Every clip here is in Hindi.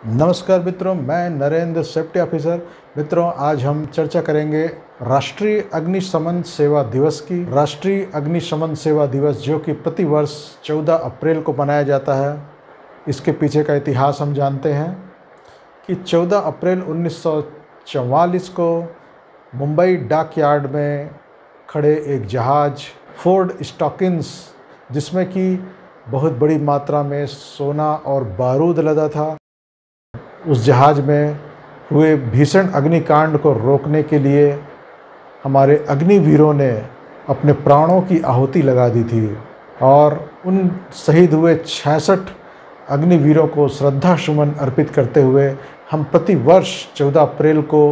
नमस्कार मित्रों, मैं नरेंद्र सेफ्टी ऑफिसर। मित्रों, आज हम चर्चा करेंगे राष्ट्रीय अग्निशमन सेवा दिवस की। राष्ट्रीय अग्निशमन सेवा दिवस जो कि प्रतिवर्ष 14 अप्रैल को मनाया जाता है, इसके पीछे का इतिहास हम जानते हैं कि 14 अप्रैल 1944 को मुंबई डॉक यार्ड में खड़े एक जहाज़ फोर्ड स्टॉकिन्स, जिसमें कि बहुत बड़ी मात्रा में सोना और बारूद लदा था, उस जहाज़ में हुए भीषण अग्निकांड को रोकने के लिए हमारे अग्निवीरों ने अपने प्राणों की आहुति लगा दी थी। और उन शहीद हुए 66 अग्निवीरों को श्रद्धा सुमन अर्पित करते हुए हम प्रतिवर्ष 14 अप्रैल को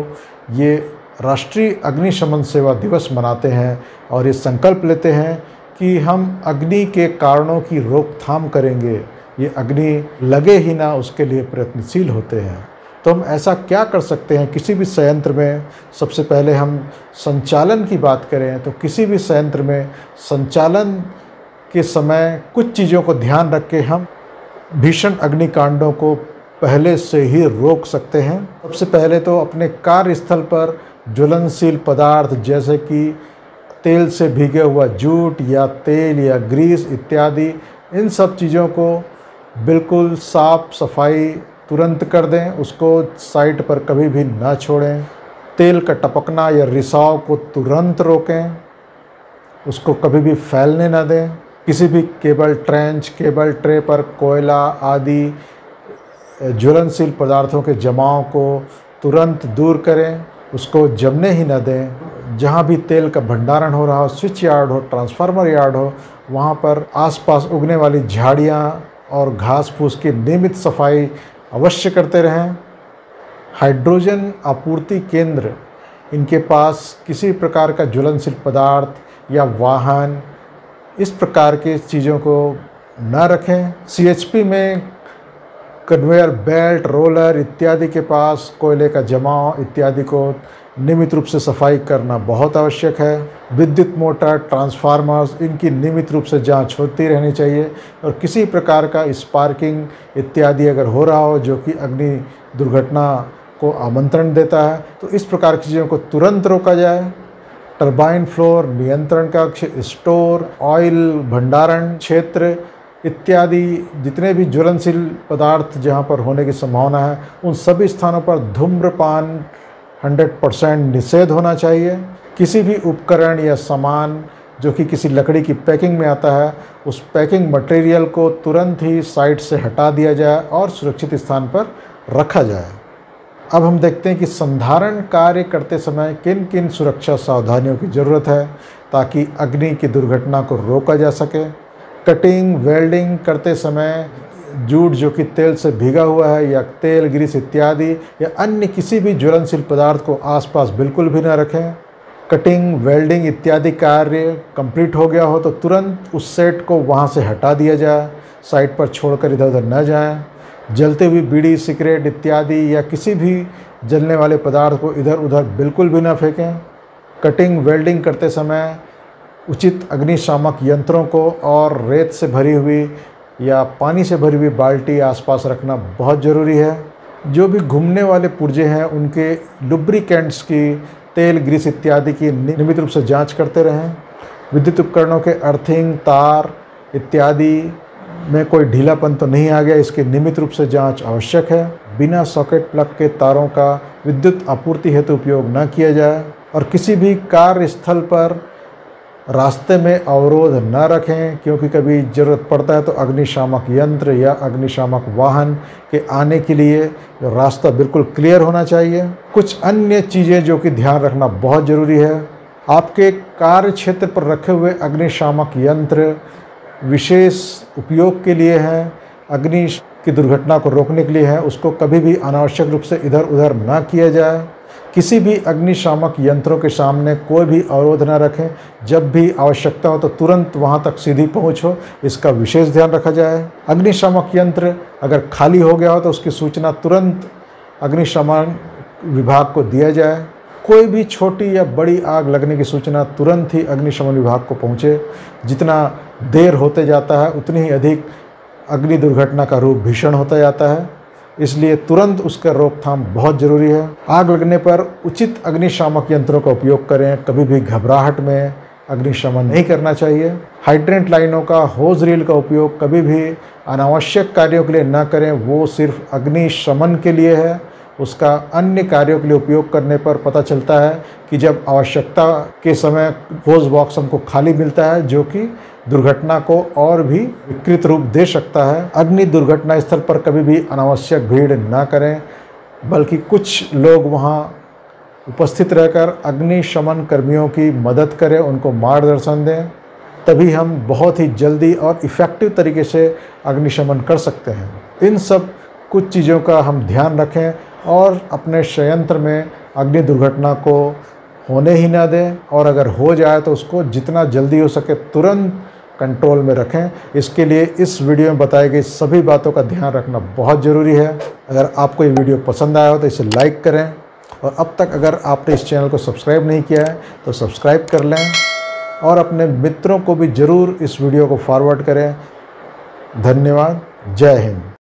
ये राष्ट्रीय अग्निशमन सेवा दिवस मनाते हैं और ये संकल्प लेते हैं कि हम अग्नि के कारणों की रोकथाम करेंगे। ये अग्नि लगे ही ना, उसके लिए प्रयत्नशील होते हैं। तो हम ऐसा क्या कर सकते हैं किसी भी संयंत्र में? सबसे पहले हम संचालन की बात करें तो किसी भी संयंत्र में संचालन के समय कुछ चीज़ों को ध्यान रख के हम भीषण अग्निकांडों को पहले से ही रोक सकते हैं। सबसे पहले तो अपने कार्यस्थल पर ज्वलनशील पदार्थ जैसे कि तेल से भीगे हुआ जूट या तेल या ग्रीस इत्यादि, इन सब चीज़ों को बिल्कुल साफ सफाई तुरंत कर दें, उसको साइट पर कभी भी ना छोड़ें। तेल का टपकना या रिसाव को तुरंत रोकें, उसको कभी भी फैलने ना दें। किसी भी केबल ट्रेंच, केबल ट्रे पर कोयला आदि ज्वलनशील पदार्थों के जमाव को तुरंत दूर करें, उसको जमने ही ना दें। जहाँ भी तेल का भंडारण हो रहा हो, स्विच यार्ड हो, ट्रांसफार्मर यार्ड हो, वहाँ पर आसपास उगने वाली झाड़ियाँ और घास फूस की नियमित सफाई अवश्य करते रहें। हाइड्रोजन आपूर्ति केंद्र, इनके पास किसी प्रकार का ज्वलनशील पदार्थ या वाहन, इस प्रकार के चीज़ों को न रखें। सीएचपी में कन्वेयर बेल्ट, रोलर इत्यादि के पास कोयले का जमाव इत्यादि को नियमित रूप से सफाई करना बहुत आवश्यक है। विद्युत मोटर, ट्रांसफार्मर्स, इनकी नियमित रूप से जांच होती रहनी चाहिए। और किसी प्रकार का स्पार्किंग इत्यादि अगर हो रहा हो जो कि अग्नि दुर्घटना को आमंत्रण देता है, तो इस प्रकार की चीज़ों को तुरंत रोका जाए। टरबाइन फ्लोर, नियंत्रण कक्ष, स्टोर, ऑयल भंडारण क्षेत्र इत्यादि जितने भी ज्वलनशील पदार्थ जहाँ पर होने की संभावना है, उन सभी स्थानों पर धूम्रपान 100% निषेध होना चाहिए। किसी भी उपकरण या सामान जो कि किसी लकड़ी की पैकिंग में आता है, उस पैकिंग मटेरियल को तुरंत ही साइट से हटा दिया जाए और सुरक्षित स्थान पर रखा जाए। अब हम देखते हैं कि संधारण कार्य करते समय किन किन सुरक्षा सावधानियों की ज़रूरत है ताकि अग्नि की दुर्घटना को रोका जा सके। कटिंग, वेल्डिंग करते समय जूट जो कि तेल से भीगा हुआ है या तेल, ग्रीस इत्यादि या अन्य किसी भी ज्वलनशील पदार्थ को आसपास बिल्कुल भी न रखें। कटिंग, वेल्डिंग इत्यादि कार्य कंप्लीट हो गया हो तो तुरंत उस सेट को वहां से हटा दिया जाए, साइट पर छोड़कर इधर उधर न जाएं। जलते हुए बीड़ी, सिगरेट इत्यादि या किसी भी जलने वाले पदार्थ को इधर उधर बिल्कुल भी न फेंकें। कटिंग, वेल्डिंग करते समय उचित अग्निशामक यंत्रों को और रेत से भरी हुई या पानी से भरी हुई बाल्टी आसपास रखना बहुत ज़रूरी है। जो भी घूमने वाले पुर्जे हैं उनके लुब्रिकेंट्स की, तेल, ग्रीस इत्यादि की नियमित रूप से जांच करते रहें। विद्युत उपकरणों के अर्थिंग, तार इत्यादि में कोई ढीलापन तो नहीं आ गया, इसकी नियमित रूप से जांच आवश्यक है। बिना सॉकेट प्लग के तारों का विद्युत आपूर्ति हेतु उपयोग न किया जाए। और किसी भी कार्यस्थल पर रास्ते में अवरोध न रखें, क्योंकि कभी ज़रूरत पड़ता है तो अग्निशामक यंत्र या अग्निशामक वाहन के आने के लिए रास्ता बिल्कुल क्लियर होना चाहिए। कुछ अन्य चीज़ें जो कि ध्यान रखना बहुत ज़रूरी है, आपके कार्य क्षेत्र पर रखे हुए अग्निशामक यंत्र विशेष उपयोग के लिए हैं, अग्नि की दुर्घटना को रोकने के लिए है, उसको कभी भी अनावश्यक रूप से इधर उधर ना किया जाए। किसी भी अग्निशामक यंत्रों के सामने कोई भी अवरोध न रखें। जब भी आवश्यकता हो तो तुरंत वहां तक सीधी पहुंच हो, इसका विशेष ध्यान रखा जाए। अग्निशामक यंत्र अगर खाली हो गया हो तो उसकी सूचना तुरंत अग्निशमन विभाग को दिया जाए। कोई भी छोटी या बड़ी आग लगने की सूचना तुरंत ही अग्निशमन विभाग को पहुंचे। जितना देर होते जाता है उतनी ही अधिक अग्नि दुर्घटना का रूप भीषण होता जाता है। इसलिए तुरंत उसका रोकथाम बहुत ज़रूरी है। आग लगने पर उचित अग्निशामक यंत्रों का उपयोग करें। कभी भी घबराहट में अग्निशमन नहीं करना चाहिए। हाइड्रेंट लाइनों का, होज रील का उपयोग कभी भी अनावश्यक कार्यों के लिए न करें। वो सिर्फ अग्निशमन के लिए है। उसका अन्य कार्यों के लिए उपयोग करने पर पता चलता है कि जब आवश्यकता के समय होज बॉक्स हमको खाली मिलता है, जो कि दुर्घटना को और भी विकृत रूप दे सकता है। अग्नि दुर्घटना स्थल पर कभी भी अनावश्यक भीड़ न करें, बल्कि कुछ लोग वहां उपस्थित रहकर अग्निशमन कर्मियों की मदद करें, उनको मार्गदर्शन दें। तभी हम बहुत ही जल्दी और इफ़ेक्टिव तरीके से अग्निशमन कर सकते हैं। इन सब कुछ चीज़ों का हम ध्यान रखें और अपने संयंत्र में अग्नि दुर्घटना को होने ही ना दें, और अगर हो जाए तो उसको जितना जल्दी हो सके तुरंत कंट्रोल में रखें। इसके लिए इस वीडियो में बताई गई सभी बातों का ध्यान रखना बहुत ज़रूरी है। अगर आपको ये वीडियो पसंद आया हो तो इसे लाइक करें, और अब तक अगर आपने इस चैनल को सब्सक्राइब नहीं किया है तो सब्सक्राइब कर लें, और अपने मित्रों को भी ज़रूर इस वीडियो को फॉरवर्ड करें। धन्यवाद। जय हिंद।